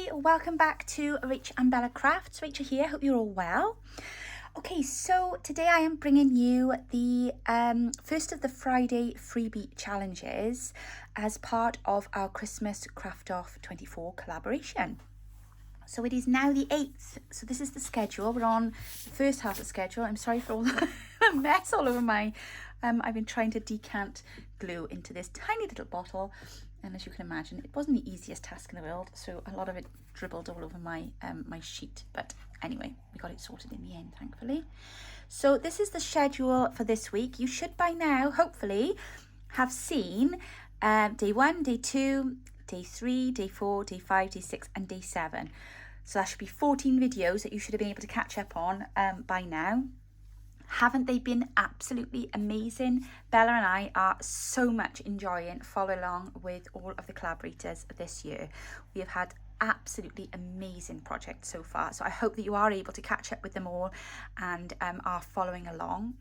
everybody, welcome back to Rach and Bella Crafts. Rachel here, hope you're all well. Okay, so today I am bringing you the first of the Friday Freebie challenges as part of our Christmas Craft Off 24 collaboration. So it is now the 8th, so this is the schedule. We're on the first half of the schedule. I'm sorry for all the mess all over my... I've been trying to decant glue into this tiny little bottle, and as you can imagine, it wasn't the easiest task in the world, so a lot of it dribbled all over my my sheet. But anyway, we got it sorted in the end, thankfully. So this is the schedule for this week. You should by now, hopefully, have seen day 1, day 2, day 3, day 4, day 5, day 6 and day 7. So that should be 14 videos that you should have been able to catch up on by now. Haven't they been absolutely amazing? Bella and I are so much enjoying following along with all of the collaborators this year. We have had absolutely amazing projects so far, so I hope that you are able to catch up with them all and are following along.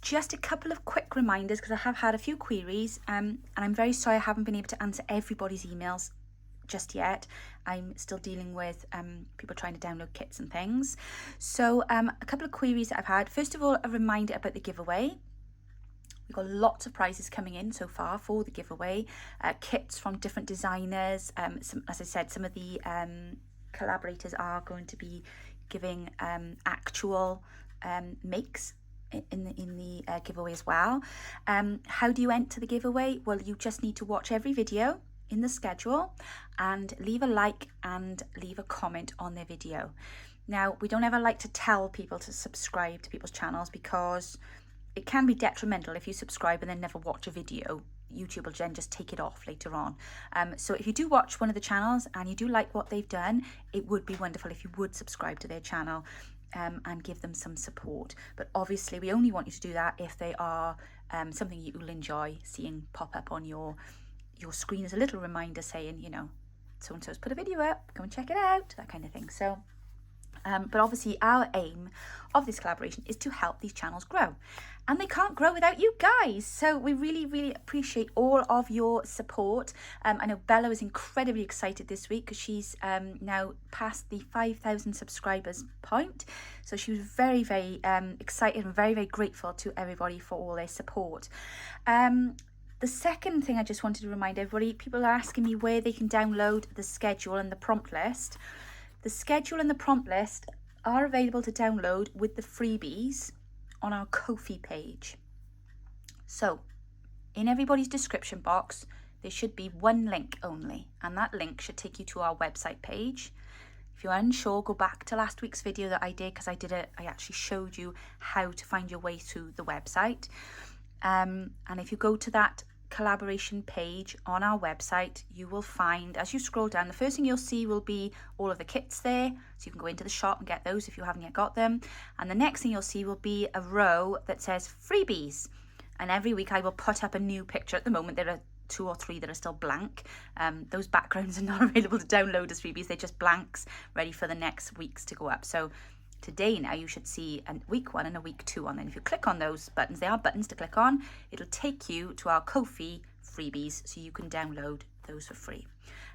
Just a couple of quick reminders, because I have had a few queries and I'm very sorry I haven't been able to answer everybody's emails just yet. I'm still dealing with people trying to download kits and things. So a couple of queries that I've had. First of all, a reminder about the giveaway. We've got lots of prizes coming in so far for the giveaway. Kits from different designers. As I said, some of the collaborators are going to be giving actual makes in the giveaway as well. How do you enter the giveaway? Well, you just need to watch every video in the schedule and leave a like and leave a comment on their video. Now, we don't ever like to tell people to subscribe to people's channels because it can be detrimental if you subscribe and then never watch a video. YouTube will then just take it off later on. So if you do watch one of the channels and you do like what they've done, it would be wonderful if you would subscribe to their channel and give them some support. But obviously we only want you to do that if they are something you will enjoy seeing pop up on your screen as a little reminder saying, you know, so-and-so's put a video up, go and check it out, that kind of thing. So but obviously our aim of this collaboration is to help these channels grow, and they can't grow without you guys. So we really appreciate all of your support. I know Bella was incredibly excited this week because she's now past the 5,000 subscribers point. So she was very excited and very grateful to everybody for all their support. The second thing I just wanted to remind everybody, people are asking me where they can download the schedule and the prompt list. The schedule and the prompt list are available to download with the freebies on our Ko-fi page. So in everybody's description box, there should be one link only, and that link should take you to our website page. If you're unsure, go back to last week's video that I did, because I actually showed you how to find your way to the website. And if you go to that collaboration page on our website, you will find, as you scroll down, the first thing you'll see will be all of the kits there, so you can go into the shop and get those if you haven't yet got them. And the next thing you'll see will be a row that says freebies, and every week I will put up a new picture. At the moment there are 2 or 3 that are still blank. Those backgrounds are not available to download as freebies, they're just blanks ready for the next weeks to go up. So today now you should see a week 1 and a week 2 on. Then if you click on those buttons, they are buttons to click on, it'll take you to our Ko-fi freebies, so you can download those for free.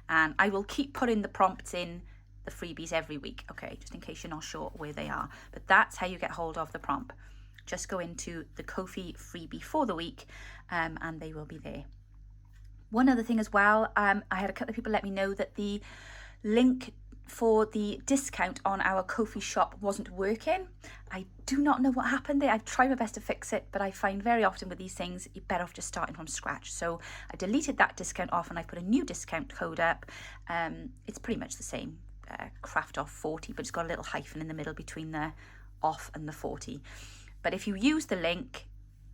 And I will keep putting the prompts in the freebies every week, okay, just in case you're not sure where they are. But that's how you get hold of the prompt. Just go into the Ko-fi freebie for the week and they will be there. One other thing as well, I had a couple of people let me know that the link for the discount on our Ko-fi shop wasn't working. I do not know what happened there. I've tried my best to fix it, but I find very often with these things you're better off just starting from scratch. So I deleted that discount off and I put a new discount code up. It's pretty much the same, craft off 40, but it's got a little hyphen in the middle between the off and the 40. But if you use the link,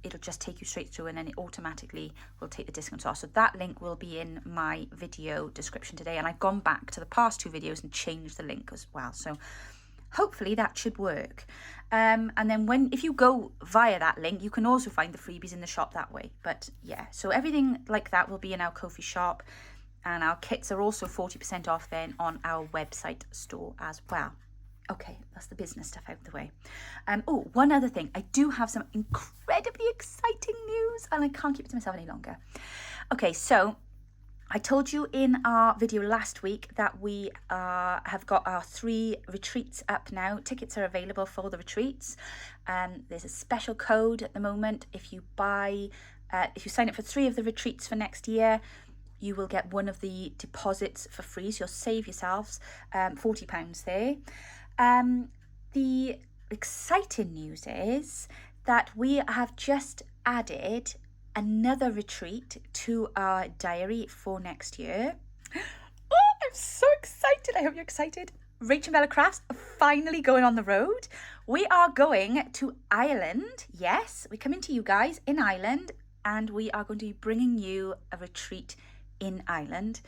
it'll just take you straight through and then it automatically will take the discount off. So that link will be in my video description today, and I've gone back to the past 2 videos and changed the link as well. So hopefully that should work. And then if you go via that link, you can also find the freebies in the shop that way. But yeah, so everything like that will be in our Ko-fi shop, and our kits are also 40% off then on our website store as well. Okay, that's the business stuff out of the way. Oh, one other thing. I do have some incredibly exciting news and I can't keep it to myself any longer. Okay, so I told you in our video last week that we have got our 3 retreats up now. Tickets are available for the retreats. There's a special code at the moment. If you sign up for 3 of the retreats for next year, you will get one of the deposits for free. So you'll save yourselves £40 there. The exciting news is that we have just added another retreat to our diary for next year. Oh, I'm so excited. I hope you're excited. Rach and Bella Crafts are finally going on the road. We are going to Ireland. Yes, we're coming to you guys in Ireland, and we are going to be bringing you a retreat in Ireland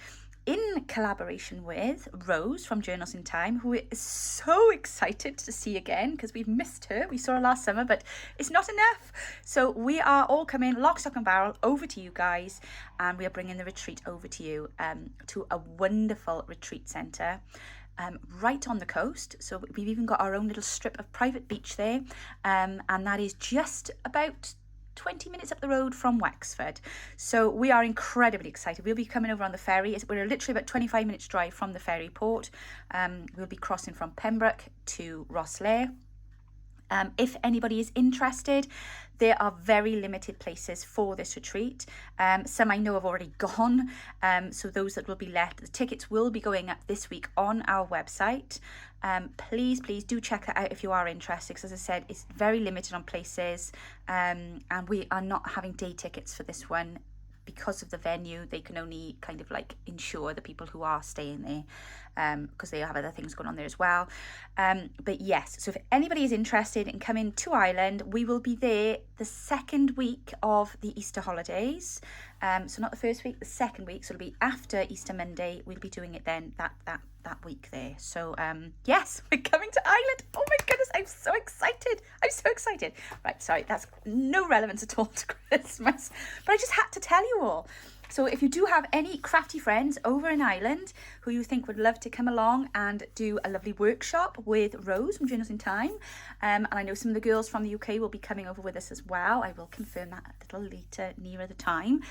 in collaboration with Rose from Journals in Time, who is so excited to see again because we've missed her. We saw her last summer, but it's not enough. So we are all coming lock, stock and barrel over to you guys, and we are bringing the retreat over to you to a wonderful retreat centre right on the coast. So we've even got our own little strip of private beach there, and that is just about 20 minutes up the road from Wexford. So we are incredibly excited. We'll be coming over on the ferry. We're literally about 25 minutes drive from the ferry port. We'll be crossing from Pembroke to Rosslare. If anybody is interested, there are very limited places for this retreat. Some I know have already gone, so those that will be left, the tickets will be going up this week on our website. Please do check that out if you are interested, because as I said, it's very limited on places, and we are not having day tickets for this one. Because of the venue, they can only kind of like insure the people who are staying there, because they have other things going on there as well. But yes, so if anybody is interested in coming to Ireland, we will be there the second week of the Easter holidays. So not the first week, the second week. So it'll be after Easter Monday. We'll be doing it then that week there. So yes, we're coming to Ireland. Oh my goodness, I'm so excited. Right, sorry, that's no relevance at all to Christmas, but I just had to tell you all. So if you do have any crafty friends over in Ireland who you think would love to come along and do a lovely workshop with Rose from Journals in Time, and I know some of the girls from the UK will be coming over with us as well. I will confirm that a little later, nearer the time.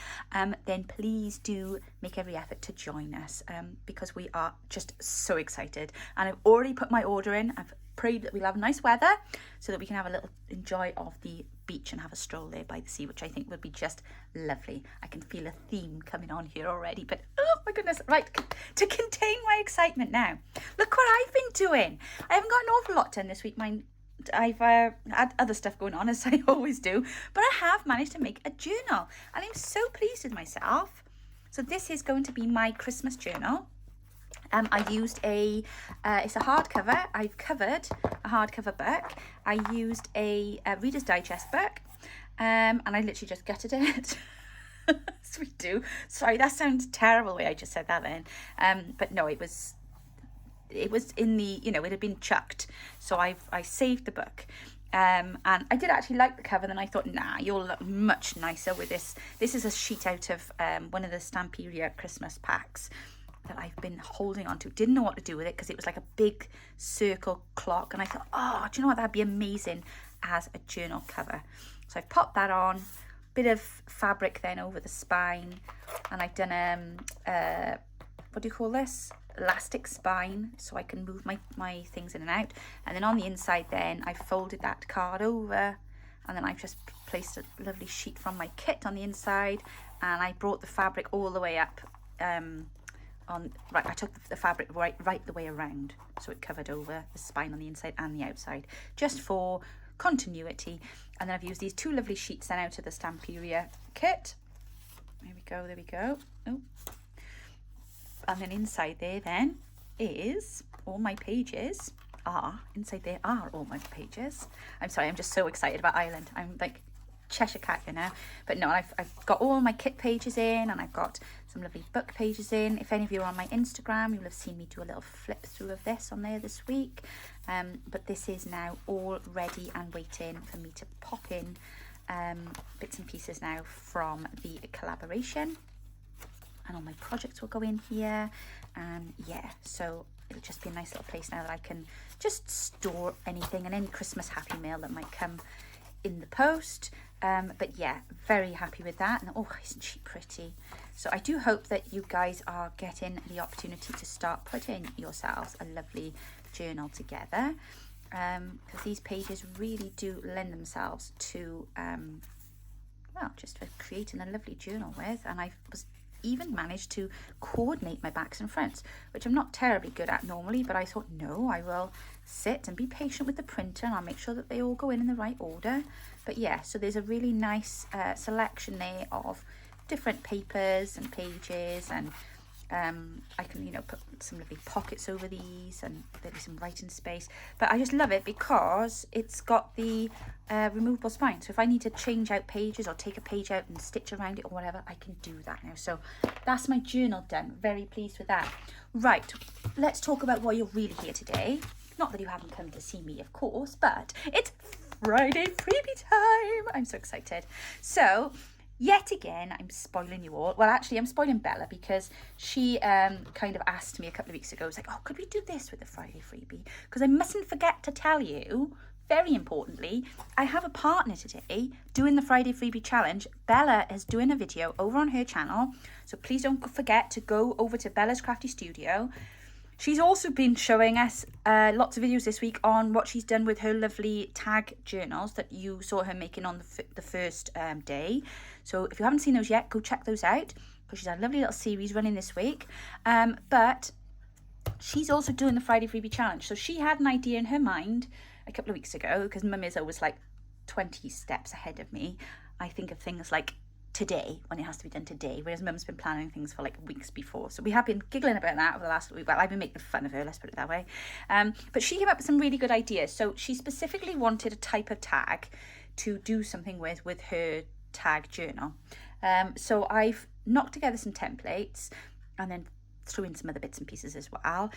Then please do make every effort to join us, because we are just so excited. And I've already put my order in. I've prayed that we'll have nice weather so that we can have a little enjoy of the beach and have a stroll there by the sea, which I think would be just lovely. I can feel a theme coming on here already, but oh my goodness. Right, to contain my excitement now, look what I've been doing. I haven't got an awful lot done this week. I've had other stuff going on, as I always do, but I have managed to make a journal, and I'm so pleased with myself. So this is going to be my Christmas journal. I used it's a hardcover. I've covered a hardcover book. I used a Reader's Digest book, and I literally just gutted it. As we do. Sorry, that sounds terrible the way I just said that then. But no, it was in the, it had been chucked. So I saved the book. And I did actually like the cover. Then I thought, nah, you'll look much nicer with this. This is a sheet out of one of the Stamperia Christmas packs that I've been holding on to. Didn't know what to do with it because it was like a big circle clock, and I thought, oh, do you know what, that'd be amazing as a journal cover. So I've popped that on, bit of fabric then over the spine, and I've done what do you call this, elastic spine, so I can move my things in and out. And then on the inside then I've folded that card over, and then I've just placed a lovely sheet from my kit on the inside, and I brought the fabric all the way up I took the fabric right the way around, so it covered over the spine on the inside and the outside, just for continuity. And then I've used these 2 lovely sheets then out of the Stamperia kit. There we go. Oh. And then inside there then is all my pages. Inside there are all my pages. I'm sorry, I'm just so excited about Ireland. I'm like Cheshire Cat, but no, I've got all my kit pages in, and I've got some lovely book pages in. If any of you are on my Instagram, you'll have seen me do a little flip through of this on there this week, but this is now all ready and waiting for me to pop in bits and pieces now from the collaboration, and all my projects will go in here. So it'll just be a nice little place now that I can just store anything and any Christmas happy mail that might come in the post. But yeah, very happy with that. And oh, isn't she pretty? So I do hope that you guys are getting the opportunity to start putting yourselves a lovely journal together, because these pages really do lend themselves to well, just for creating a lovely journal with. And I was even managed to coordinate my backs and fronts, which I'm not terribly good at normally, but I thought, no, I will sit and be patient with the printer and I'll make sure that they all go in the right order. But yeah, so there's a really nice selection there of different papers and pages, and I can, you know, put some lovely pockets over these, and there'll be some writing space. But I just love it because it's got the removable spine. So if I need to change out pages or take a page out and stitch around it or whatever, I can do that now. So that's my journal done. Very pleased with that. Right, let's talk about why you're really here today. Not that you haven't come to see me, of course, but it's Friday Freebie time. I'm so excited. So yet again, I'm spoiling you all. Well, actually, I'm spoiling Bella because she kind of asked me a couple of weeks ago. It's like, oh, could we do this with the Friday Freebie? Because I mustn't forget to tell you, very importantly, I have a partner today doing the Friday Freebie challenge. Bella is doing a video over on her channel. So please don't forget to go over to Bella's Crafty Studio. She's also been showing us lots of videos this week on what she's done with her lovely tag journals that you saw her making on the first day. So if you haven't seen those yet, go check those out, because she's had a lovely little series running this week. But she's also doing the Friday Freebie challenge. So she had an idea in her mind a couple of weeks ago, because Mum is always like 20 steps ahead of me. I think of things like today, when it has to be done today, whereas Mum's been planning things for like weeks before. So we have been giggling about that over the last week. Well, I've been making fun of her, let's put it that way. But she came up with some really good ideas. So she specifically wanted a type of tag to do something with her tag journal. So I've knocked together some templates and then threw in some other bits and pieces as well.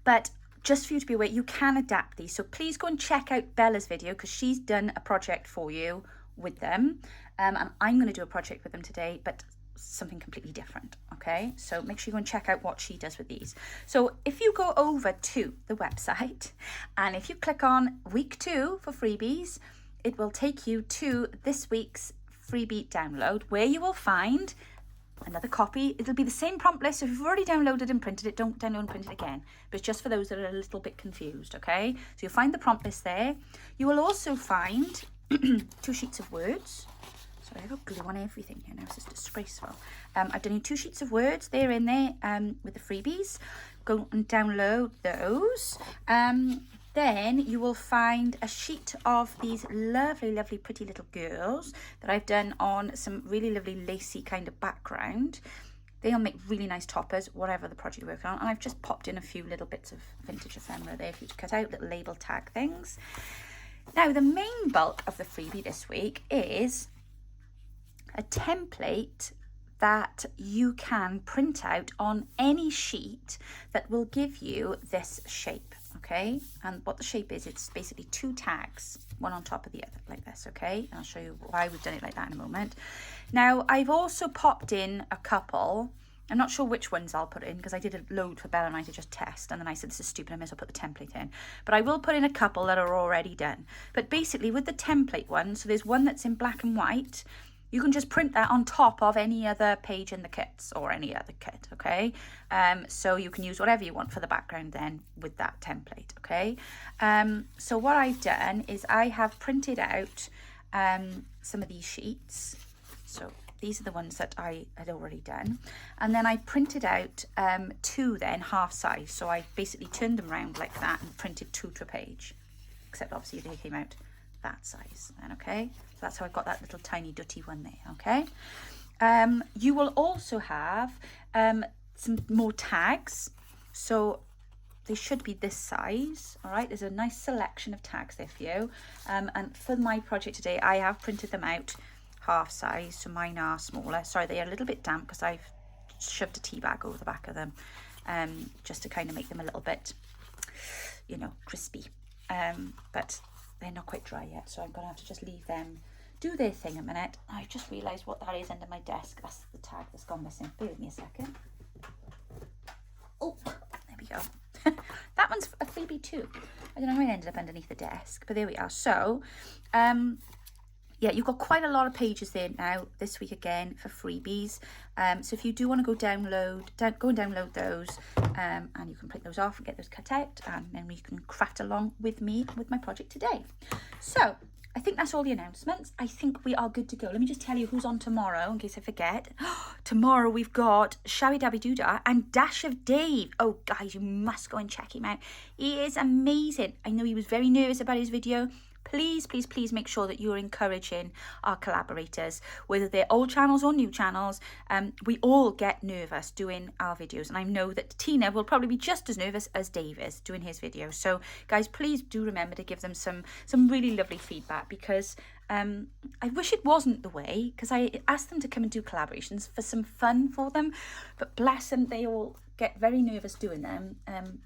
But just for you to be aware, you can adapt these. So please go and check out Bella's video, because she's done a project for you with them, and I'm going to do a project with them today, but something completely different. Okay, so make sure you go and check out what she does with these. So if you go over to the website and if you click on week 2 for freebies, it will take you to this week's freebie download, where you will find another copy. It'll be the same prompt list. So if you've already downloaded and printed it, don't download and print it again. But it's just for those that are a little bit confused. Okay, so you'll find the prompt list there. You will also find 2 sheets of words. Sorry, I've got glue on everything here now, it's just disgraceful. I've done you 2 sheets of words. They're in there with the freebies. Go and download those. Then you will find a sheet of these lovely, lovely, pretty little girls that I've done on some really lovely lacy kind of background. They'll make really nice toppers, whatever the project you're working on. And I've just popped in a few little bits of vintage ephemera there for you to cut out, little label tag things. Now, the main bulk of the freebie this week is a template that you can print out on any sheet that will give you this shape, okay? And what the shape is, it's basically 2 tags, one on top of the other, like this, okay? And I'll show you why we've done it like that in a moment. Now, I've also popped in a couple. I'm not sure which ones I'll put in, because I did a load for Bella and I to just test, and then I said, this is stupid, I may as well put the template in. But I will put in a couple that are already done. But basically with the template one, so there's one that's in black and white, you can just print that on top of any other page in the kits, or any other kit, okay? So you can use whatever you want for the background then with that template, okay? So what I've done is I have printed out some of these sheets. So these are the ones that I had already done. And then I printed out 2 then, half size. So I basically turned them around like that and printed 2 to a page. Except obviously they came out that size then, okay? So that's how I got that little tiny dutty one there, okay? You will also have some more tags. So they should be this size, all right? There's a nice selection of tags there for you. And for my project today, I have printed them out half size, so mine are smaller. Sorry, they are a little bit damp because I've shoved a tea bag over the back of them, just to kind of make them a little bit, you know, crispy. But they're not quite dry yet, so I'm gonna have to just leave them do their thing a minute. I just realised what that is under my desk. That's the tag that's gone missing. Bear with me a second. Oh, there we go. That that one's a freebie too. I don't know how I ended up underneath the desk, but there we are. So, yeah, you've got quite a lot of pages there now this week again for freebies. So if you do want to go and download those, and you can print those off and get those cut out, and then we can craft along with me with my project today. So I think that's all the announcements. I think we are good to go. Let me just tell you who's on tomorrow in case I forget. Tomorrow we've got Shabby Dabby Doodah and Dash of Dave. Oh guys, you must go and check him out. He is amazing. I know he was very nervous about his video. Please, please, please make sure that you're encouraging our collaborators, whether they're old channels or new channels. We all get nervous doing our videos, and I know that Tina will probably be just as nervous as Dave is doing his videos. So guys, please do remember to give them some really lovely feedback, because I wish it wasn't the way, because I asked them to come and do collaborations for some fun for them, but bless them, they all get very nervous doing them,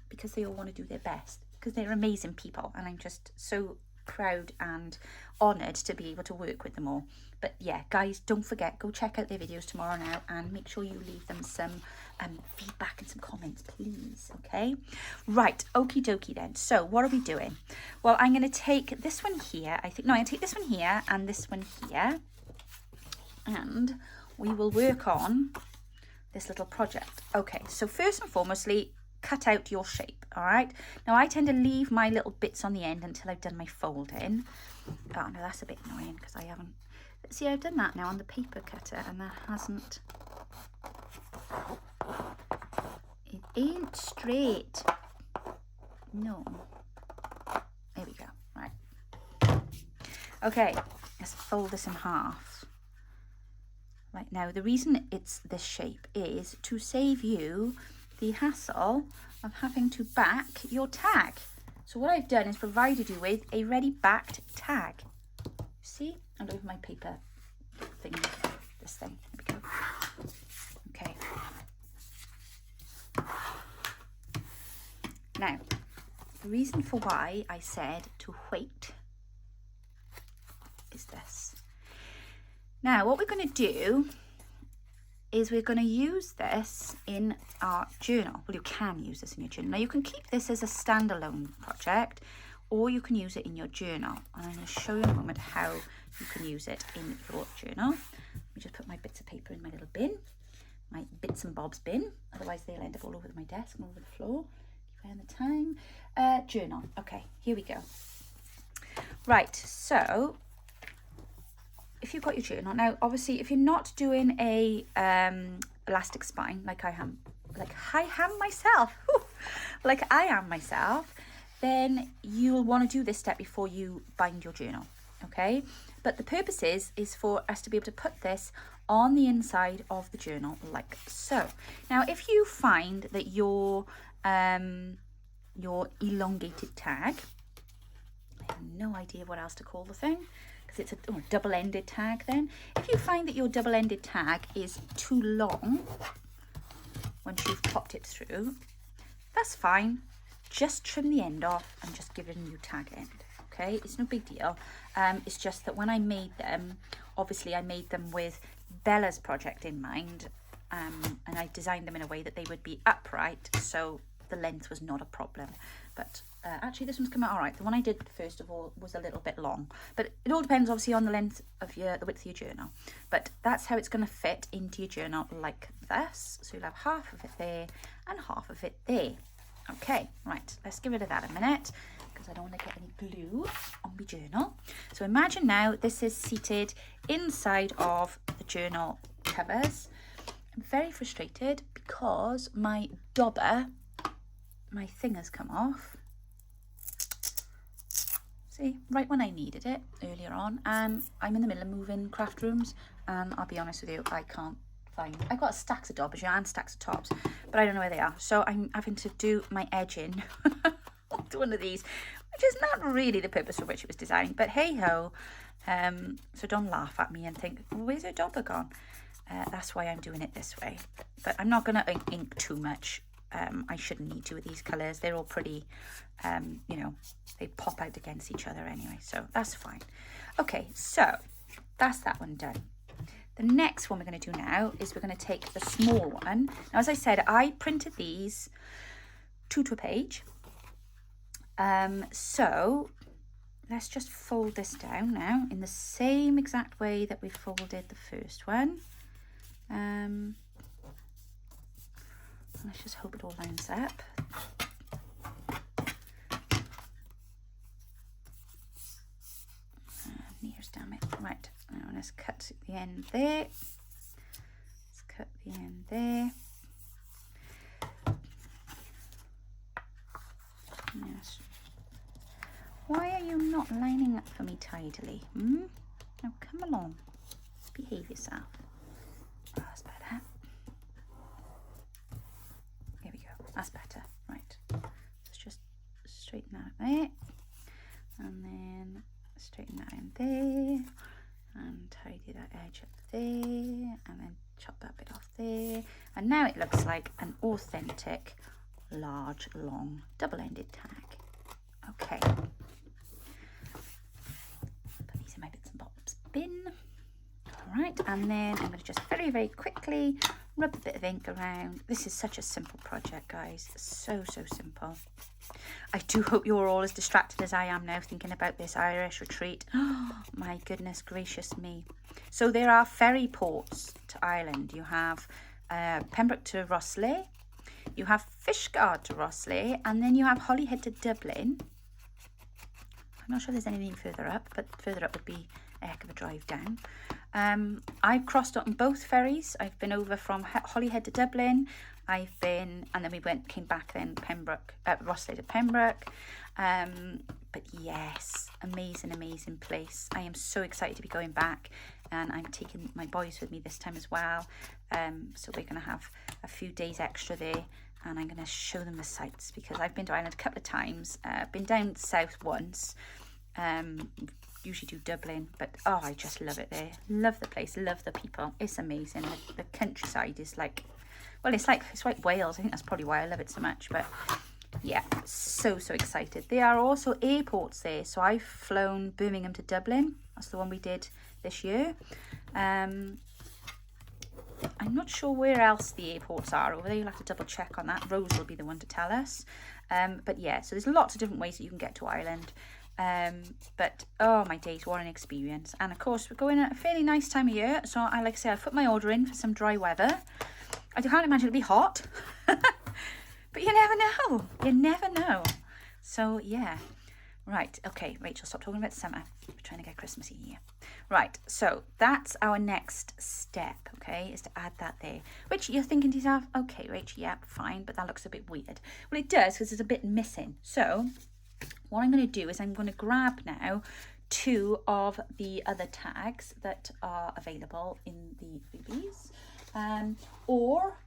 because they all want to do their best, because they're amazing people, and I'm just so proud and honoured to be able to work with them all. But yeah, guys, don't forget, go check out their videos tomorrow now, and make sure you leave them some feedback and some comments, please. Okay, right, okie dokie then. So what are we doing? Well, I'm going to take this one here. I'm going to take this one here and this one here, and we will work on this little project. Okay, so first and foremostly, cut out your shape. All right, now I tend to leave my little bits on the end until I've done my folding. Oh no, that's a bit annoying because I haven't, see, I've done that now on the paper cutter and that hasn't, it ain't straight. No, there we go. Right, okay, let's fold this in half. Right, now the reason it's this shape is to save you the hassle of having to back your tag. So what I've done is provided you with a ready backed tag. See, I'll over my paper thing, this thing. There we go. Okay. Now, the reason for why I said to wait is this. Now, what we're going to do is we're going to use this in our journal. Well, you can use this in your journal. Now, you can keep this as a standalone project, or you can use it in your journal. And I'm going to show you in a moment how you can use it in your journal. Let me just put my bits of paper in my little bin, my bits and bobs bin. Otherwise, they'll end up all over my desk and all over the floor. Keep an eye on the time. Journal. Okay, here we go. Right, so if you've got your journal, now obviously if you're not doing a elastic spine like I am myself, then you'll want to do this step before you bind your journal, okay? But the purpose is for us to be able to put this on the inside of the journal like so. Now if you find that your elongated tag, I have no idea what else to call the thing, it's a double-ended tag then. If you find that your double-ended tag is too long once you've popped it through, that's fine. Just trim the end off and just give it a new tag end, okay? It's no big deal. It's just that when I made them, obviously I made them with Bella's project in mind, and I designed them in a way that they would be upright, so the length was not a problem. But actually this one's come out all right. The one I did first of all was a little bit long, but it all depends obviously on the length of the width of your journal. But that's how it's going to fit into your journal like this. So you'll have half of it there and half of it there. Okay, right, let's get rid of that a minute because I don't want to get any glue on my journal. So imagine now this is seated inside of the journal covers. I'm very frustrated because my dauber, my thing has come off. See, right when I needed it earlier on, and I'm in the middle of moving craft rooms, and I'll be honest with you, I can't find, I've got stacks of daubers and stacks of tops, but I don't know where they are, so I'm having to do my edging to one of these, which is not really the purpose for which it was designed, but hey ho. So don't laugh at me and think, where's your dauber gone? That's why I'm doing it this way, but I'm not going to ink too much. I shouldn't need to with these colours. They're all pretty, you know, they pop out against each other anyway, so that's fine. Okay, so that's that one done. The next one we're going to do now is we're going to take the small one. Now, as I said, I printed these 2 to a page, So let's just fold this down now in the same exact way that we folded the first one. Let's just hope it all lines up. Nears, damn it. Right, now let's cut the end there. Let's cut the end there. Yes. Why are you not lining up for me tidily? Now come along. Behave yourself. Oh, that's better. There we go. That's better. Right. Let's just straighten that there. And then straighten that in there. And tidy that edge up there. And then chop that bit off there. And now it looks like an authentic, large, long, double-ended tag. Okay. Put these in my bits and bobs bin. Alright, and then I'm going to just very, very quickly rub a bit of ink around. This is such a simple project, guys. So, so simple. I do hope you're all as distracted as I am now thinking about this Irish retreat. Oh, my goodness gracious me. So there are ferry ports to Ireland. You have Pembroke to Rosslea. You have Fishguard to Rosslea. And then you have Holyhead to Dublin. I'm not sure there's anything further up, but further up would be a heck of a drive down. I've crossed on both ferries. I've been over from Holyhead to Dublin. And then we came back then Rosslea to Pembroke. But yes, amazing place. I am so excited to be going back, and I'm taking my boys with me this time as well. So we're going to have a few days extra there, and I'm going to show them the sights, because I've been to Ireland a couple of times. Been down south once. Usually do Dublin, but oh, I just love it there. Love the place, love the people. It's amazing. The countryside is like, well, it's like Wales. I think that's probably why I love it so much. But yeah, so excited. There are also airports there. So I've flown Birmingham to Dublin. That's the one we did this year. I'm not sure where else the airports are over there. You'll have to double check on that. Rose will be the one to tell us. But yeah, so there's lots of different ways that you can get to Ireland. But oh my days, what an experience. And of course we're going at a fairly nice time of year, so I like I say, I put my order in for some dry weather. I can't imagine it'll be hot. But you never know. So yeah, right, okay, Rachel, stop talking about summer. We're trying to get Christmassy here. Right, so that's our next step, okay, is to add that there. Which you're thinking to yourself, okay, Rachel, yeah, fine, but that looks a bit weird. Well, it does, because there's a bit missing. So what I'm going to do is I'm going to grab now 2 of the other tags that are available in the freebies. Or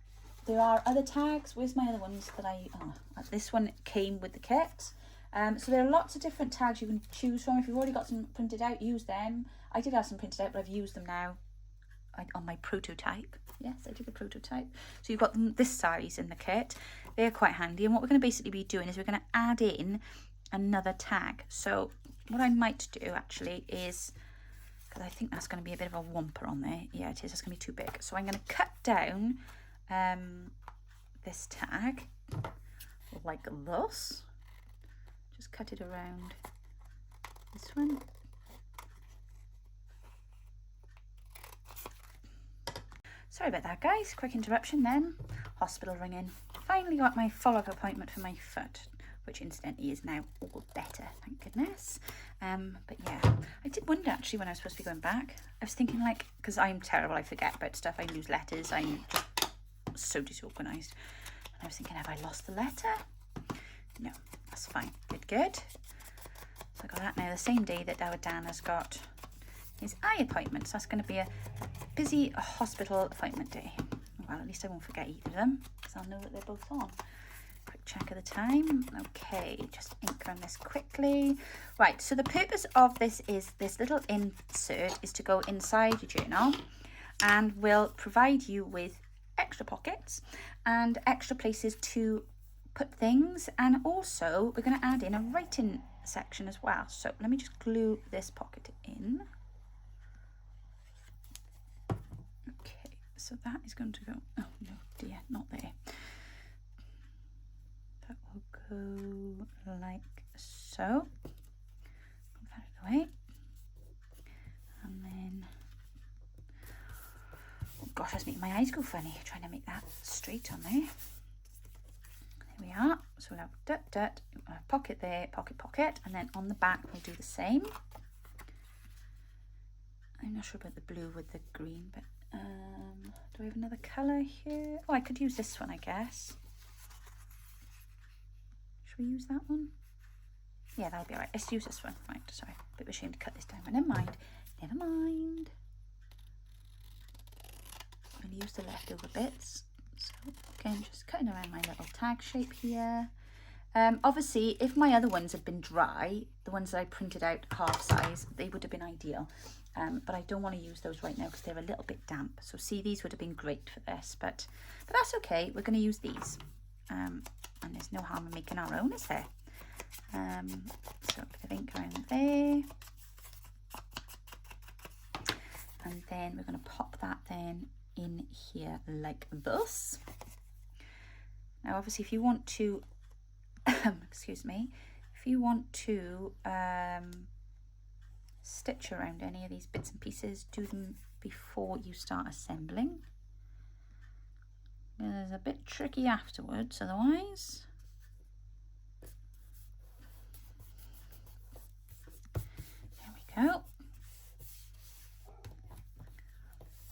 there are other tags. Where's my other ones that this one came with the kit. So there are lots of different tags you can choose from. If you've already got some printed out, use them. I did have some printed out, but I've used them now on my prototype. Yes, I did a prototype. So you've got them this size in the kit. They're quite handy. And what we're going to basically be doing is we're going to add in another tag. So what I might do actually is, because I think that's going to be a bit of a whomper on there. Yeah, it is. It's going to be too big. So I'm going to cut down this tag like this. Just cut it around this one. Sorry about that, guys. Quick interruption then. Hospital ringing. Finally got my follow-up appointment for my foot, which incidentally is now all better, thank goodness. But yeah, I did wonder actually when I was supposed to be going back. I was thinking, like, because I'm terrible, I forget about stuff, I lose letters, I'm just so disorganised. And I was thinking, have I lost the letter? No, that's fine. Good. So I got that now the same day that our Dan has got his eye appointment. So that's going to be a busy hospital appointment day. Well, at least I won't forget either of them, because I'll know that they're both on. Quick check of the time. Okay, just ink on this quickly. Right, so the purpose of this little insert is to go inside your journal, and will provide you with extra pockets and extra places to put things, and also we're going to add in a writing section as well. So let me just glue this pocket in. Okay, so that is going to go, oh no dear, not there. That will go like so. Move that out of the way. And then, oh gosh, that's making my eyes go funny, trying to make that straight on there. There we are. So we'll have pocket there, pocket, and then on the back we'll do the same. I'm not sure about the blue with the green, but do I have another colour here? Oh, I could use this one, I guess. Should we use that one? Yeah, that'll be alright. Let's use this one. Right, sorry. A bit of a shame to cut this down, but never mind. Never mind. I'm going to use the leftover bits. So, again, just cutting around my little tag shape here. Obviously, if my other ones had been dry, the ones that I printed out half size, they would have been ideal. But I don't want to use those right now because they're a little bit damp. So see, these would have been great for this, but that's okay. We're going to use these. And there's no harm in making our own, is there? So a bit of ink around there. And then we're going to pop that then in here like this. Now, obviously, if you want to, excuse me, if you want to stitch around any of these bits and pieces, do them before you start assembling. It's a bit tricky afterwards, otherwise. There we go.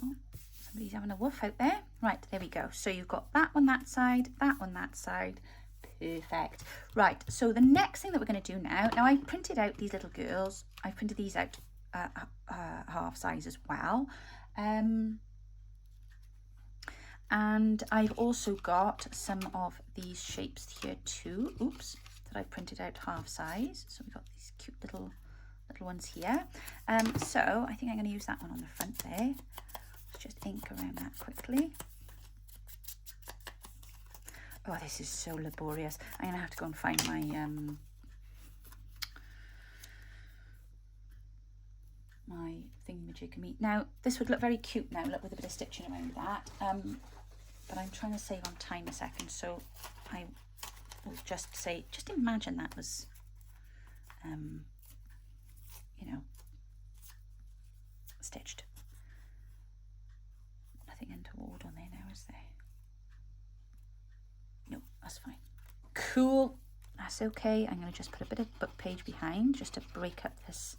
Oh, somebody's having a woof out there. Right, there we go. So you've got that one that side, that one that side. Perfect. Right, so the next thing that we're going to do now I printed out these little girls. I printed these out half size as well. And I've also got some of these shapes here too. Oops, that I printed out half size. So we've got these cute little ones here. So I think I'm going to use that one on the front there. Let's just ink around that quickly. Oh, this is so laborious. I'm going to have to go and find my my thingamajigamy. Now, this would look very cute now, look, with a bit of stitching around that. But I'm trying to save on time a second, so I will just say, just imagine that was, you know, stitched. Nothing untoward on there now, is there? No, that's fine. Cool, that's okay. I'm going to just put a bit of book page behind just to break up this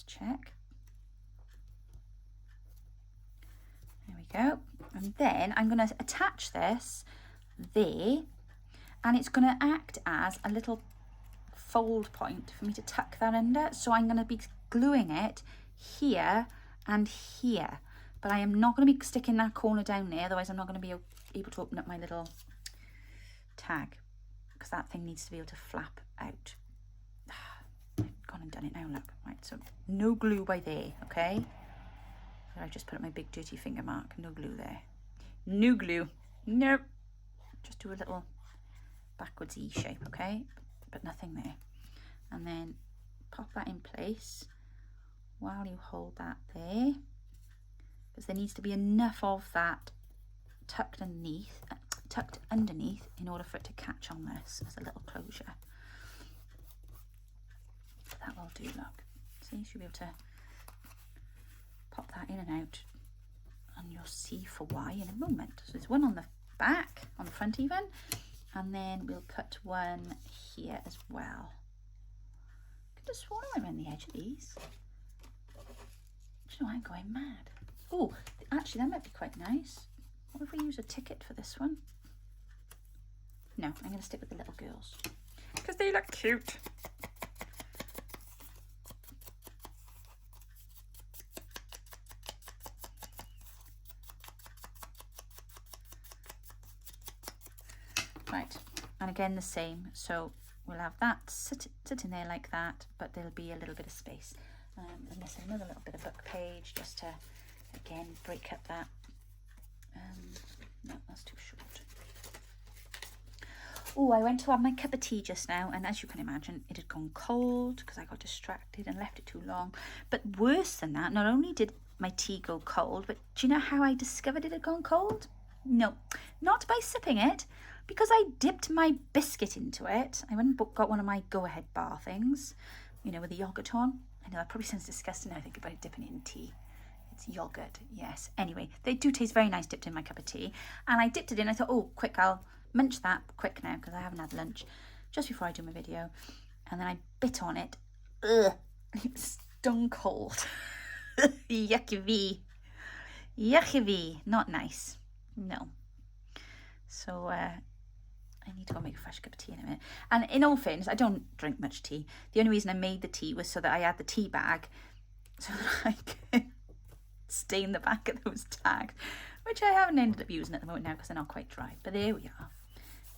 check. There we go. And then I'm going to attach this there, and it's going to act as a little fold point for me to tuck that under. So I'm going to be gluing it here and here, but I am not going to be sticking that corner down there, otherwise I'm not going to be able to open up my little tag, because that thing needs to be able to flap out. I've gone and done it now, look. Right, so no glue by there, okay? I've just put up my big dirty finger mark. No glue there. No glue. Nope. Just do a little backwards E shape, okay? But nothing there. And then pop that in place while you hold that there, because there needs to be enough of that tucked underneath in order for it to catch on this as a little closure. That will do, look. See, you should be able to pop that in and out, and you'll see for why in a moment. So there's one on the back, on the front even, and then we'll put one here as well. Could have sworn I'm around the edge of these. Do you know, I'm going mad. Oh, actually that might be quite nice. What if we use a ticket for this one? No, I'm going to stick with the little girls because they look cute. Right, and again the same, so we'll have that sitting there like that, but there'll be a little bit of space. And there's another little bit of book page just to, again, break up that. No, that's too short. Oh, I went to have my cup of tea just now, and as you can imagine, it had gone cold because I got distracted and left it too long. But worse than that, not only did my tea go cold, but do you know how I discovered it had gone cold? No, not by sipping it, because I dipped my biscuit into it. I went and got one of my Go Ahead bar things, you know, with the yogurt on. I know that probably sounds disgusting now I think about dipping it in tea. It's yogurt, yes. Anyway, they do taste very nice dipped in my cup of tea. And I dipped it in. I thought, oh, quick, I'll munch that quick now because I haven't had lunch just before I do my video. And then I bit on it. Ugh, it's stone cold. Yucky. Not nice. No. So I need to go make a fresh cup of tea in a minute. And in all fairness, I don't drink much tea. The only reason I made the tea was so that I had the tea bag so that I could stain the back of those tags, which I haven't ended up using at the moment now because they're not quite dry. But there we are.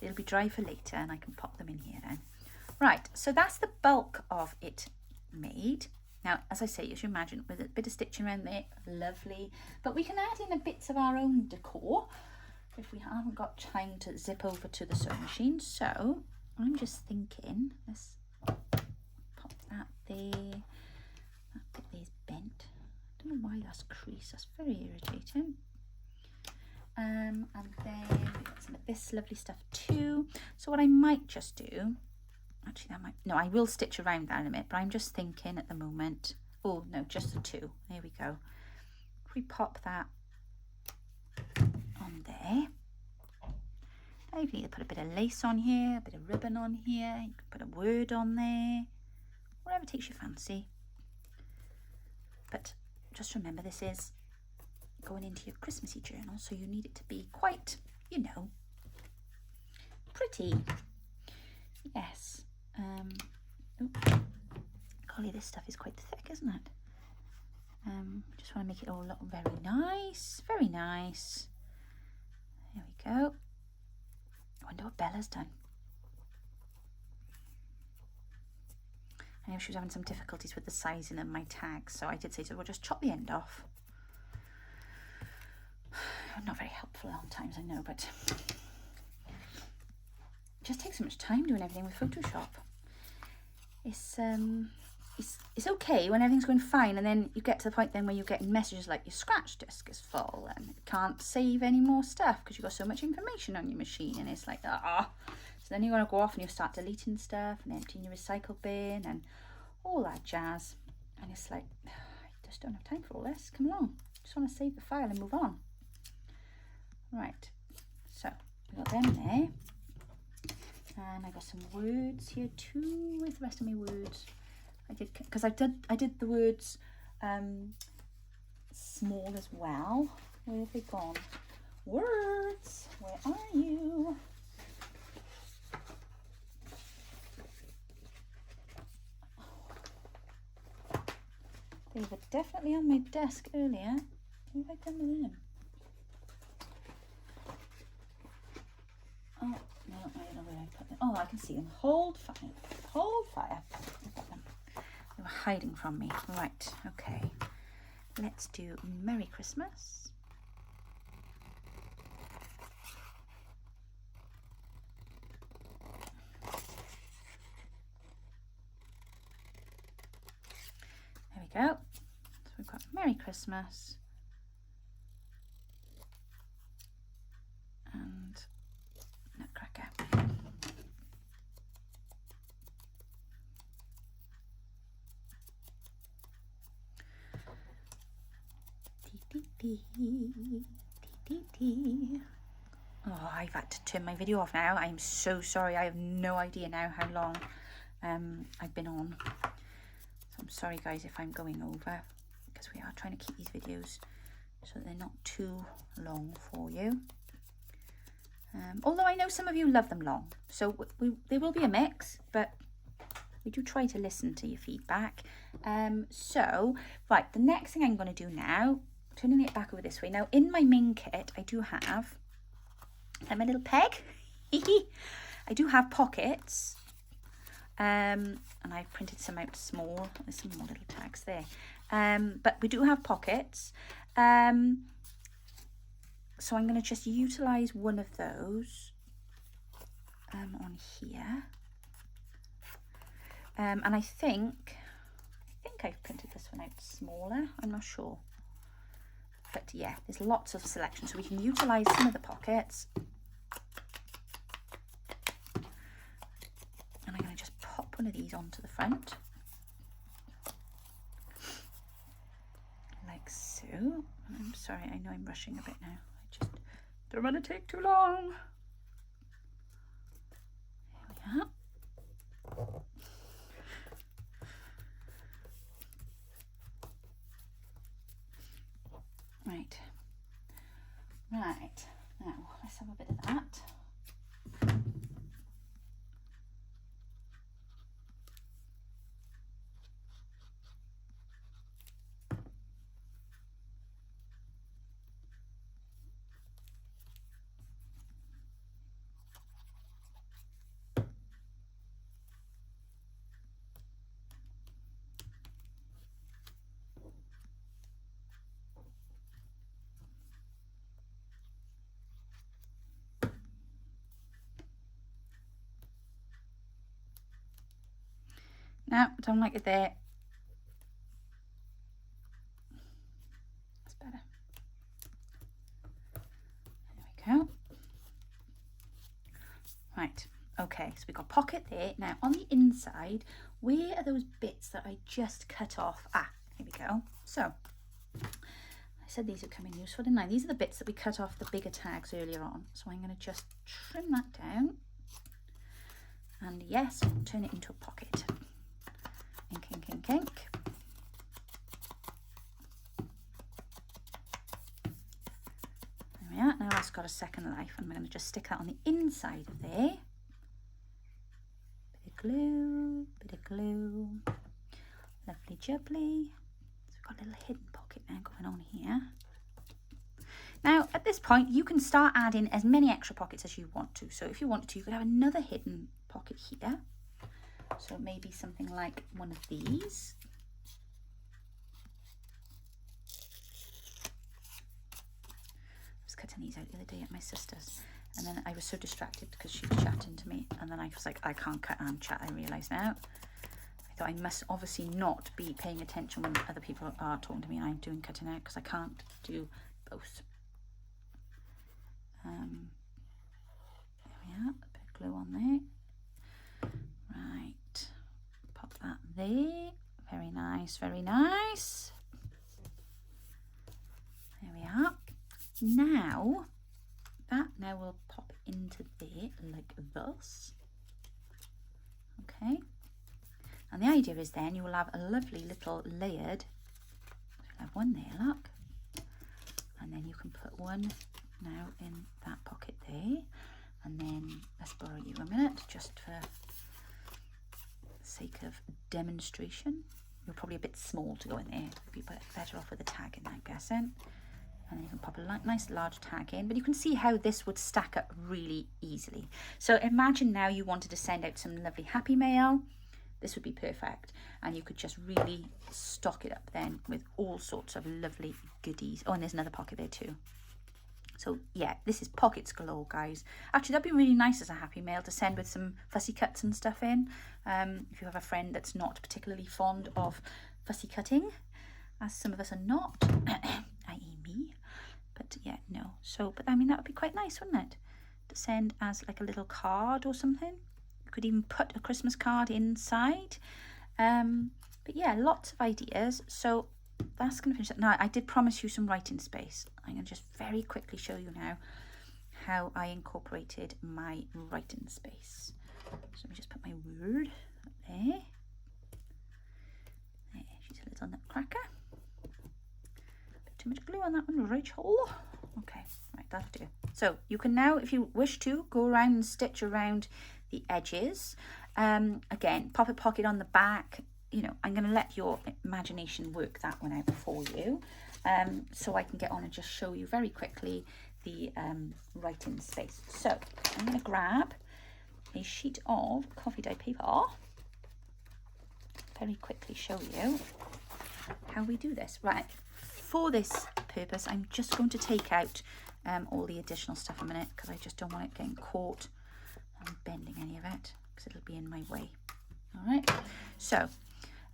They'll be dry for later and I can pop them in here then. Right, so that's the bulk of it made. Now, as I say, as you imagine, with a bit of stitching around there, lovely. But we can add in a bits of our own decor if we haven't got time to zip over to the sewing machine. So I'm just thinking, let's pop that there. That bit there's bent. I don't know why that's creased. That's very irritating. And then we've got some of this lovely stuff too. So what I might just do, actually that might, no, I will stitch around that in a minute, but I'm just thinking at the moment, oh no, just the two. There we go. If we pop that on there. Now you can either put a bit of lace on here, a bit of ribbon on here, you can put a word on there, whatever takes your fancy. But just remember, this is going into your Christmassy journal, so you need it to be quite, you know, pretty. Yes. Golly, this stuff is quite thick, isn't it? Just want to make it all look very nice, very nice. There we go. I wonder what Bella's done. I know she was having some difficulties with the sizing of my tags, so I did say to her, we'll just chop the end off. Not very helpful sometimes, I know, but it just takes so much time doing everything with Photoshop. It's okay when everything's going fine, and then you get to the point then where you're getting messages like your scratch disk is full and it can't save any more stuff because you've got so much information on your machine, and it's like, ah. So then you're going to go off and you start deleting stuff and emptying your recycle bin and all that jazz. And it's like, I just don't have time for all this. Come along. Just want to save the file and move on. Right. So we've got them there. And I got some words here too. Where's the rest of my words? I did, because I did the words small as well. Where have they gone? Words, where are you? They were definitely on my desk earlier. What have I done with them? Oh, no, I don't know where I put them. Oh, I can see them. Hold fire. Hold fire. I've got them. They were hiding from me. Right, okay. Let's do Merry Christmas. There we go. So we've got Merry Christmas. And Nutcracker. Oh, I've had to turn my video off now. I'm so sorry. I have no idea now how long I've been on. So I'm sorry guys if I'm going over, because we are trying to keep these videos so that they're not too long for you. Although I know some of you love them long, so there will be a mix, but we do try to listen to your feedback. So, right, the next thing I'm going to do now, turning it back over this way. Now, in my main kit, I do have, my little peg, I do have pockets, and I've printed some out small. There's some more little tags there. But we do have pockets. So I'm going to just utilise one of those on here. And I think I've printed this one out smaller. I'm not sure. But yeah, there's lots of selection. So we can utilise some of the pockets. pop one of these onto the front. Like so. I'm sorry, I know I'm rushing a bit now. I just don't want to take too long. There we are. Right. Right. Now, let's have a bit of that. No, don't like it there. That's better. There we go. Right, okay, so we've got pocket there. Now on the inside, where are those bits that I just cut off? Ah, here we go. So, I said these would come in useful, didn't I? These are the bits that we cut off the bigger tags earlier on. So I'm going to just trim that down. And yes, turn it into a pocket. Ink, ink, ink, ink. There we are. Now that's got a second life. I'm going to just stick that on the inside of there. Bit of glue, bit of glue. Lovely jubbly. So we've got a little hidden pocket now going on here. Now at this point you can start adding as many extra pockets as you want to. So if you wanted to, you could have another hidden pocket here. So maybe something like one of these. I was cutting these out the other day at my sister's, and then I was so distracted because she was chatting to me, and then I was like, I can't cut and chat, I realise now. I thought I must obviously not be paying attention when other people are talking to me and I'm doing cutting out, because I can't do both. There we are, a bit of glue on there. Right, pop that there. Very nice, very nice. There we are. Now, that now will pop into there like this. Okay. And the idea is then you will have a lovely little layered, you'll have one there, look. And then you can put one now in that pocket there. And then let's borrow you a minute just for sake of demonstration. You're probably a bit small to go in there. You'd be better off with a tag in, I'm guessing. And then you can pop a nice large tag in, but you can see how this would stack up really easily. So imagine now you wanted to send out some lovely happy mail. This would be perfect, and you could just really stock it up then with all sorts of lovely goodies. Oh, and there's another pocket there too. So yeah, this is pockets galore, guys. Actually, that'd be really nice as a happy mail to send with some fussy cuts and stuff in. If you have a friend that's not particularly fond of fussy cutting, as some of us are not, i.e. me. But yeah, no. So, but I mean, that would be quite nice, wouldn't it? To send as like a little card or something. You could even put a Christmas card inside. But yeah, lots of ideas. So that's going to finish it. Now, I did promise you some writing space. I'm going to just very quickly show you now how I incorporated my writing space. So let me just put my word up there. There, she's a little nutcracker. Bit too much glue on that one, Rachel. Okay, right, that'll do. So you can now, if you wish to, go around and stitch around the edges. Again, pop a pocket on the back. You know, I'm going to let your imagination work that one out for you. So I can get on and just show you very quickly the writing space. So I'm going to grab a sheet of coffee dye paper. Very quickly show you how we do this. Right, for this purpose, I'm just going to take out all the additional stuff a minute, because I just don't want it getting caught and bending any of it, because it'll be in my way. All right, so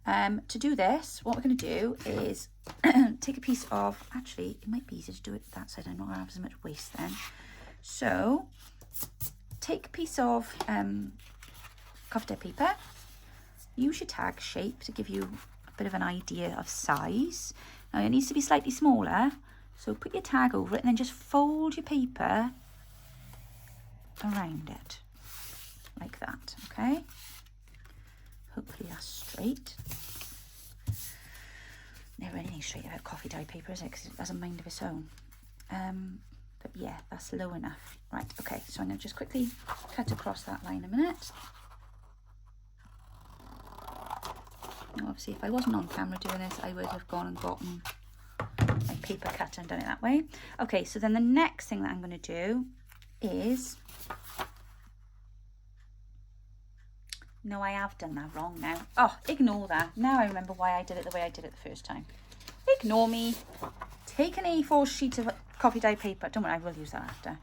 to do this, what we're going to do is take a piece of, actually it might be easier to do it that side, I'm not going to have as much waste then. So take a piece of coffee dye paper, use your tag shape to give you a bit of an idea of size. Now it needs to be slightly smaller, so put your tag over it and then just fold your paper around it like that, okay? Hopefully that's straight. Never anything straight about coffee dye paper, is it? Because it has a mind of its own. But yeah, that's low enough. Right, okay, so I'm going to just quickly cut across that line a minute. Now obviously if I wasn't on camera doing this, I would have gone and gotten my paper cutter and done it that way. Okay, so then the next thing that I'm going to do is... No, I have done that wrong now. Oh, ignore that. Now I remember why I did it the way I did it the first time. Ignore me. Take an A4 sheet of coffee dye paper. Don't worry, I will use that after.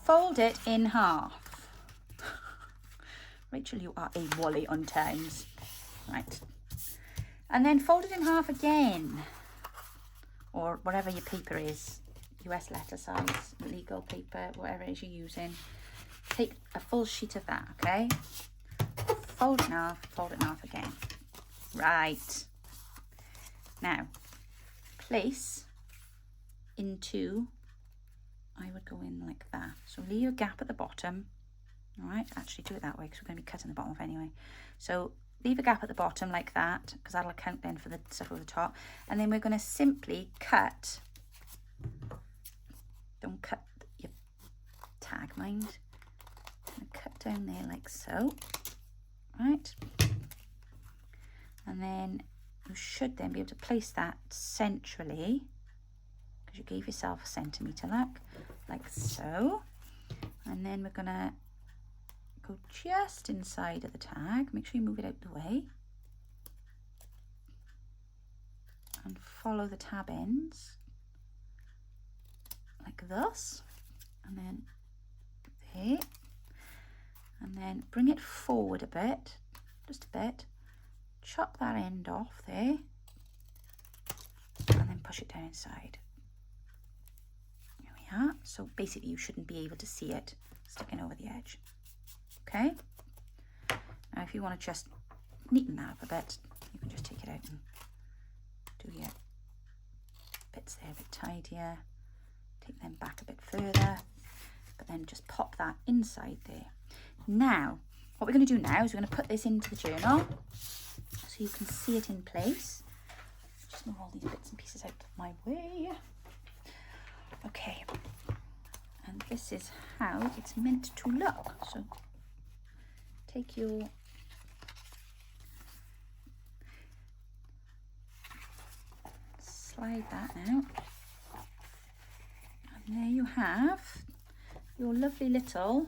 Fold it in half. Rachel, you are a wally on times. Right. And then fold it in half again. Or whatever your paper is. US letter size, legal paper, whatever it is you're using. Take a full sheet of that, okay? Fold it in half again. Right. Now, place into, I would go in like that. So leave a gap at the bottom. All right, actually do it that way because we're going to be cutting the bottom off anyway. So leave a gap at the bottom like that because that'll account then for the stuff over the top. And then we're going to simply cut. Don't cut your tag, mind. Cut down there like so. Right, and then you should then be able to place that centrally because you gave yourself a centimetre, look, like so. And then we're gonna go just inside of the tag. Make sure you move it out the way and follow the tab ends like this, and then there. And then bring it forward a bit, just a bit. Chop that end off there. And then push it down inside. There we are. So basically you shouldn't be able to see it sticking over the edge. Okay? Now if you want to just neaten that up a bit, you can just take it out and do your bits there a bit tidier. Take them back a bit further. But then just pop that inside there. Now, what we're going to do now is we're going to put this into the journal so you can see it in place. Just move all these bits and pieces out of my way. Okay, and this is how it's meant to look. So take your slide that out, and there you have your lovely little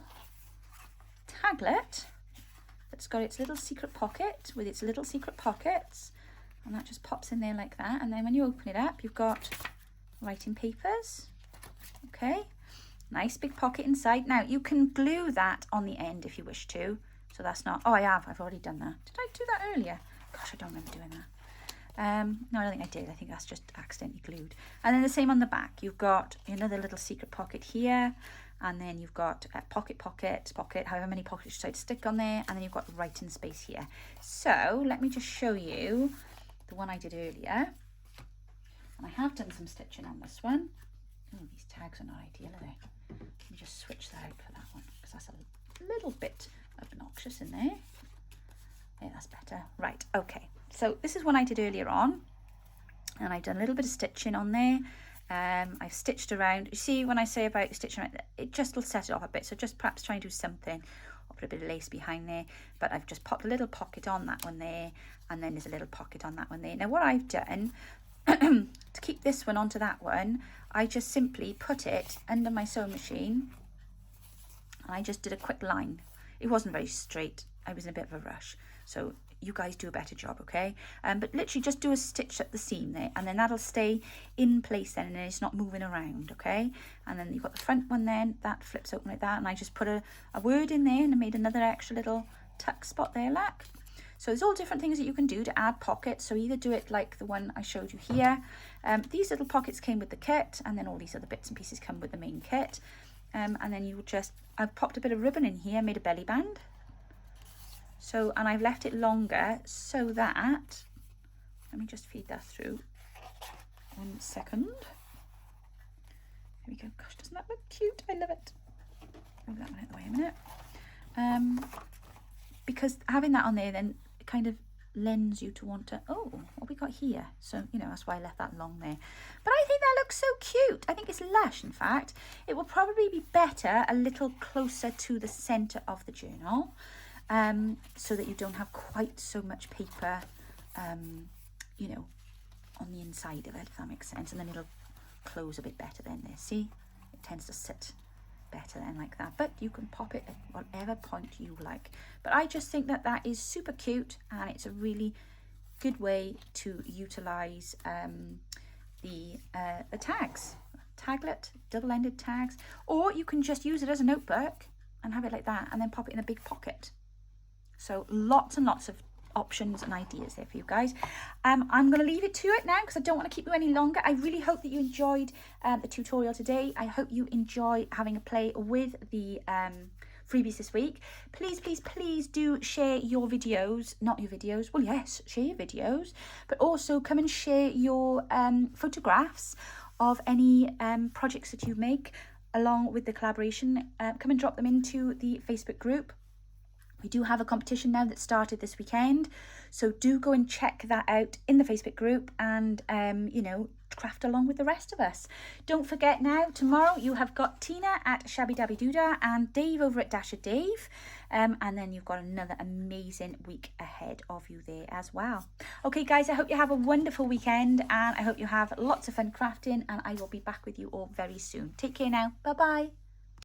taglet that's got its little secret pocket with its little secret pockets, and that just pops in there like that. And then when you open it up, you've got writing papers. Okay, nice big pocket inside. Now you can glue that on the end if you wish to, so that's not, oh I've already done that. Did I do that earlier? Gosh, I don't remember doing that. No, I don't think I did. I think that's just accidentally glued. And then the same on the back. You've got another little secret pocket here, and then you've got a pocket, however many pockets you decide to stick on there, and then you've got writing space here. So let me just show you the one I did earlier. And I have done some stitching on this one. Oh, these tags are not ideal, are they? Let me just switch that out for that one, because that's a little bit obnoxious in there. Yeah, that's better. Right, okay. So this is one I did earlier on, and I've done a little bit of stitching on there. I've stitched around. You see, when I say about stitching around, it just will set it off a bit. So just perhaps try and do something. I'll put a bit of lace behind there, but I've just popped a little pocket on that one there, and then there's a little pocket on that one there. Now what I've done to keep this one onto that one, I just simply put it under my sewing machine, and I just did a quick line. It wasn't very straight. I was in a bit of a rush, so you guys do a better job, okay? But literally just do a stitch at the seam there, and then that'll stay in place then, and it's not moving around, okay? And then you've got the front one then, that flips open like that, and I just put a word in there, and I made another extra little tuck spot there, look. So there's all different things that you can do to add pockets. So either do it like the one I showed you here. These little pockets came with the kit, and then all these other bits and pieces come with the main kit. And then you just, I've popped a bit of ribbon in here, made a belly band. So, and I've left it longer so that, let me just feed that through. 1 second. Here we go. Gosh, doesn't that look cute? I love it. Move that one out of the way a minute. Because having that on there then it kind of lends you to want to, oh, what we got here? So, you know, that's why I left that long there. But I think that looks so cute. I think it's lush, in fact. It will probably be better a little closer to the centre of the journal, so that you don't have quite so much paper, you know, on the inside of it, if that makes sense. And then it'll close a bit better then there. See? It tends to sit better then like that, but you can pop it at whatever point you like. But I just think that that is super cute, and it's a really good way to utilize the tags, taglet, double-ended tags, or you can just use it as a notebook and have it like that and then pop it in a big pocket. So lots and lots of options and ideas there for you guys. I'm going to leave it to it now because I don't want to keep you any longer. I really hope that you enjoyed the tutorial today. I hope you enjoy having a play with the freebies this week. Please, please, please do share your videos, not your videos, well yes, share your videos, but also come and share your photographs of any projects that you make along with the collaboration. Come and drop them into the Facebook group. We do have a competition now that started this weekend, so do go and check that out in the Facebook group and, you know, craft along with the rest of us. Don't forget now, tomorrow you have got Tina at Shabby Dabby Doodah and Dave over at Dasher Dave, and then you've got another amazing week ahead of you there as well. Okay guys, I hope you have a wonderful weekend, and I hope you have lots of fun crafting, and I will be back with you all very soon. Take care now. Bye bye.